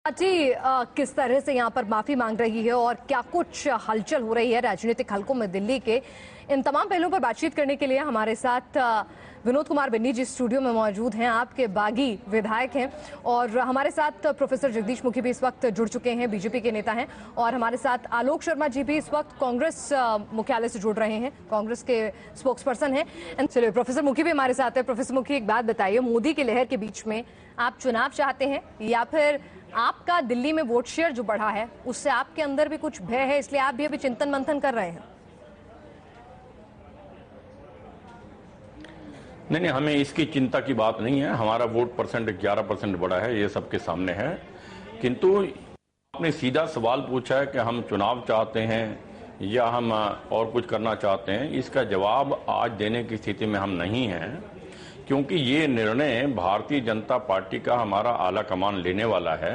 Party किस तरह से यहाँ पर माफी मांग रही है और क्या कुछ हलचल हो रही है राजनीतिक हलकों में दिल्ली के, इन तमाम पहलुओं पर बातचीत करने के लिए हमारे साथ विनोद कुमार बिन्नी जी स्टूडियो में मौजूद हैं। आपके बागी विधायक हैं और हमारे साथ प्रोफेसर जगदीश मुखी भी इस वक्त जुड़ चुके हैं, बीजेपी के नेता हैं, और हमारे साथ आलोक शर्मा जी भी इस वक्त कांग्रेस मुख्यालय से जुड़ रहे हैं, कांग्रेस के स्पोक्स पर्सन हैं। चलिए, प्रोफेसर मुखी भी हमारे साथ है। प्रोफेसर मुखी, एक बात बताइए, मोदी की लहर के बीच में आप चुनाव चाहते हैं या फिर आपका दिल्ली में वोट शेयर जो बढ़ा है उससे आपके अंदर भी कुछ भय है, इसलिए आप भी अभी चिंतन मंथन कर रहे हैं? नहीं, हमें इसकी चिंता की बात नहीं है। हमारा वोट परसेंट 11% बढ़ा है, ये सबके सामने है। किंतु आपने सीधा सवाल पूछा है कि हम चुनाव चाहते हैं या हम और कुछ करना चाहते हैं। इसका जवाब आज देने की स्थिति में हम नहीं हैं, क्योंकि ये निर्णय भारतीय जनता पार्टी का हमारा आला कमान लेने वाला है।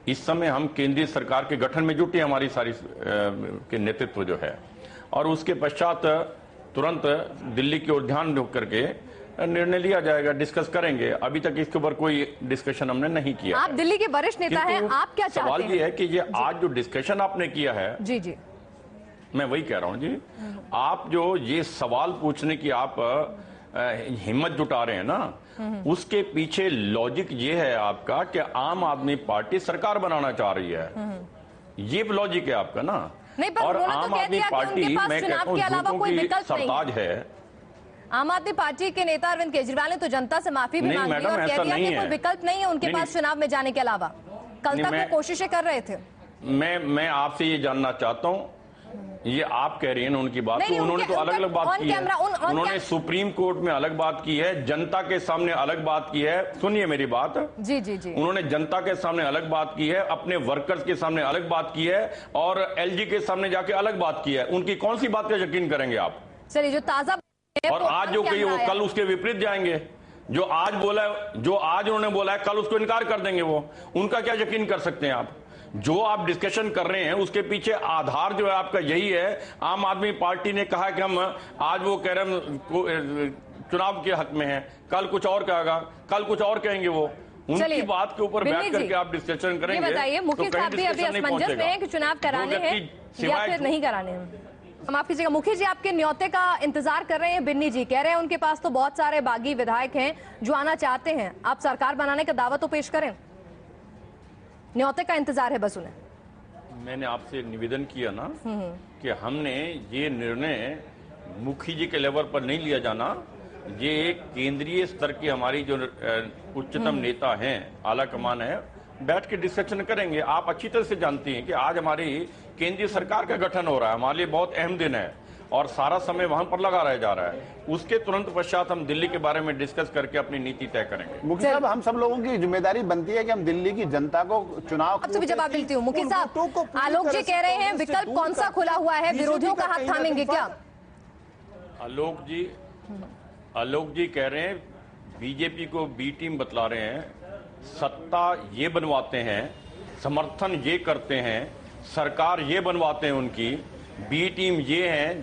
इस समय हम केंद्रीय सरकार के गठन में जुटे, हमारी सारी के नेतृत्व जो है, और उसके पश्चात तुरंत दिल्ली की ओर ध्यान रख करके निर्णय लिया जाएगा, डिस्कस करेंगे। अभी तक इसके ऊपर कोई डिस्कशन हमने नहीं किया। आप दिल्ली के वरिष्ठ नेता हैं, आप क्या चाहते हैं? सवाल ये है कि ये आज जो डिस्कशन आपने किया है, जी मैं वही कह रहा हूं जी, आप जो ये सवाल पूछने की आप हिम्मत जुटा रहे हैं ना, उसके पीछे लॉजिक ये है आपका कि आम आदमी पार्टी सरकार बनाना चाह रही है। ये लॉजिक है आपका ना। नहीं, पर और उन्होंने तो आम कह आदमी दिया कि पार्टी, उनके पास मैं कहता चुनाव हूं, के अलावा झूठों कोई की विकल्प नहीं सरताज है। आम आदमी पार्टी के नेता अरविंद केजरीवाल ने तो जनता से माफी भी मांगी और कह दिया कि कोई विकल्प नहीं है उनके पास चुनाव में जाने के अलावा। कल तक वो कोशिशें कर रहे थे। मैं आपसे ये जानना चाहता हूं, ये आप कह रही हैं उनकी बात, तो उन्होंने तो अलग अलग बात की है। उन्होंने सुप्रीम कोर्ट में अलग बात की है, जनता के सामने अलग बात की है। सुनिए मेरी बात। जी। उन्होंने जनता के सामने अलग बात की है, अपने वर्कर्स के सामने अलग बात की है, और एलजी के सामने जाके अलग बात की है। उनकी कौन सी बात का यकीन करेंगे आप? चलिए, जो ताजा और आज जो कही वो कल उसके विपरीत जाएंगे। जो आज उन्होंने बोला है, कल उसको इनकार कर देंगे। वो उनका क्या यकीन कर सकते हैं आप? जो आप डिस्कशन कर रहे हैं उसके पीछे आधार जो है आपका यही है। आम आदमी पार्टी ने कहा कि हम आज वो कह रहे हैं चुनाव के हक में है, कल कुछ और कहेगा, कल कुछ और कहेंगे। वो उनकी बात के ऊपर बैठ करके आप डिस्कशन करेंगे। बताइए, मुखी साहब भी अभी असमंजस में है कि चुनाव कराने हैं या फिर नहीं कराने हैं। माफ कीजिएगा मुखी जी, आपके न्योते का इंतजार कर रहे हैं। बिन्नी जी कह रहे हैं उनके पास तो बहुत सारे बागी विधायक हैं जो आना चाहते हैं, आप सरकार बनाने का दावा तो पेश करें। न्योते का इंतजार है बस उन्हें। मैंने आपसे निवेदन किया ना कि हमने ये निर्णय मुखी जी के लेवल पर नहीं लिया जाना। ये केंद्रीय स्तर की हमारी जो उच्चतम नेता हैं, आला कमान है, बैठ के डिस्कशन करेंगे। आप अच्छी तरह से जानती हैं कि आज हमारी केंद्रीय सरकार का गठन हो रहा है, हमारे लिए बहुत अहम दिन है और सारा समय वहां पर लगा रह जा रहा है। उसके तुरंत पश्चात हम दिल्ली के बारे में डिस्कस करके अपनी नीति तय करेंगे। मुखी साहब, हम सब लोगों की जिम्मेदारी बनती है कि हम दिल्ली की जनता को चुनाव अब भी जवाब देती हूँ। मुखी साहब, आलोक जी कह रहे हैं विकल्प कौन सा खुला हुआ है, विरोधियों का हाथ थामेंगे क्या? आलोक जी कह रहे हैं बीजेपी को बी टीम बतला रहे हैं, सत्ता ये बनवाते हैं, समर्थन ये करते हैं, सरकार ये बनवाते हैं उनकी, बी टीम ये है,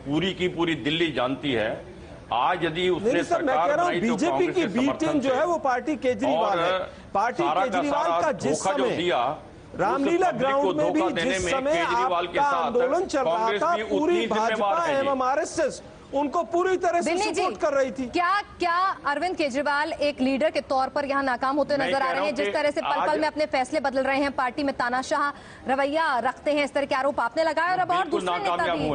पूरी की पूरी दिल्ली जानती है। आज यदि उसने सरकार बनाई तो बीजेपी की बी टीम जो है वो पार्टी केजरीवाल है। पार्टी केजरीवाल का जिस समय रामलीला ग्राउंड में भी जिस समय आपका आंदोलन चल रहा था, पूरी भाजपा एवं आरएसएस उनको पूरी तरह से सपोर्ट कर रही थी। क्या अरविंद केजरीवाल एक लीडर के तौर पर यहाँ नाकाम होते नजर आ रहे हैं? जिस तरह से पल पल में अपने फैसले बदल रहे हैं, पार्टी में तानाशाह रवैया रखते हैं, इस तरह के आरोप आपने लगाए और अब और दूसरे नेता भी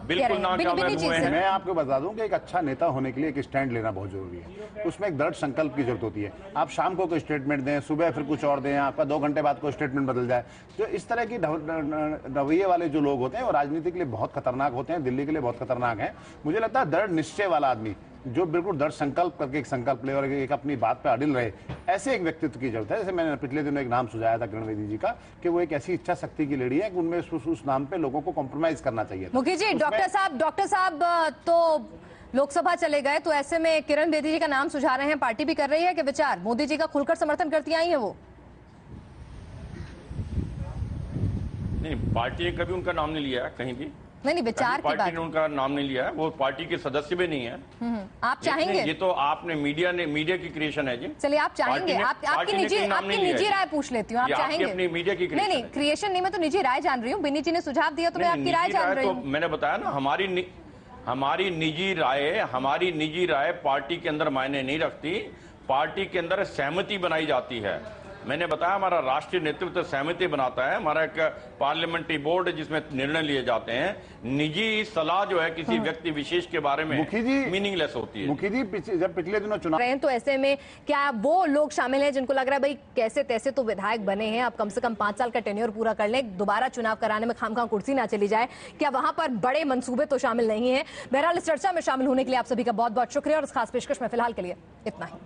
बिल्कुल नाकामयाब हुए हैं। मैं आपको बता दूं कि एक अच्छा नेता होने के लिए एक स्टैंड लेना बहुत जरूरी है। उसमें एक दृढ़ संकल्प की जरूरत होती है। आप शाम को कोई स्टेटमेंट दें, सुबह फिर कुछ और दें, आपका 2 घंटे बाद कोई स्टेटमेंट बदल जाए। जो इस तरह की रवैये वाले जो लोग होते हैं वो राजनीति के लिए बहुत खतरनाक होते हैं, दिल्ली के लिए बहुत खतरनाक है। मुझे लगता है दृढ़ निश्चय वाला आदमी जो बिल्कुल दृढ़ संकल्प करके एक संकल्प ले और एक अपनी बात पे अडिल रहे, ऐसे एक व्यक्तित्व की जरूरत है। जैसे मैंने पिछले दिनों एक नाम सुझाया था किरण बेदी जी का, कि वो एक ऐसी इच्छा शक्ति की लेडी है कि उनमें उस नाम पे लोगों को कॉम्प्रोमाइज करना चाहिए। मुखी जी, डॉक्टर साहब तो लोकसभा चले गए, तो ऐसे में किरण बेदी जी का नाम सुझा रहे हैं, पार्टी भी कर रही है कि विचार मोदी जी का खुलकर समर्थन करती आई है वो? नहीं, पार्टी ने कभी उनका नाम नहीं लिया कहीं भी। नहीं, विचार की पार्टी ने उनका नाम नहीं लिया है, वो पार्टी के सदस्य भी नहीं है। आप चाहेंगे? ये तो आपने मीडिया की क्रिएशन है जी। चलिए आप चाहेंगे, आपकी निजी राय पूछ लेती हूँ, आप चाहेंगे? अपनी मीडिया की नहीं, क्रिएशन नहीं, मैं तो निजी राय जान रही हूँ। बिन्नी जी ने सुझाव दिया तो मैं आपकी राय जान रही हूँ। मैंने बताया ना, हमारी निजी राय पार्टी के अंदर मायने नहीं रखती, पार्टी के अंदर सहमति बनाई जाती है। मैंने बताया हमारा राष्ट्रीय नेतृत्व सहमति बनाता है, हमारा एक पार्लियामेंट्री बोर्ड है जिसमें निर्णय लिए जाते हैं। निजी सलाह जो है किसी व्यक्ति विशेष के बारे में मीनिंगलेस होती है। मुखी जी, जब पिछले दिनों चुनाव रहे हैं तो ऐसे में क्या वो लोग शामिल हैं जिनको लग रहा है भाई कैसे तैसे तो विधायक बने हैं, अब कम से कम 5 साल का टेन्योर पूरा कर लें, दोबारा चुनाव कराने में खामखा कुर्सी ना चली जाए, क्या वहां पर बड़े मंसूबे तो शामिल नहीं है? बहरहाल इस चर्चा में शामिल होने के लिए आप सभी का बहुत बहुत शुक्रिया और इस खास पेशकश में फिलहाल के लिए इतना ही।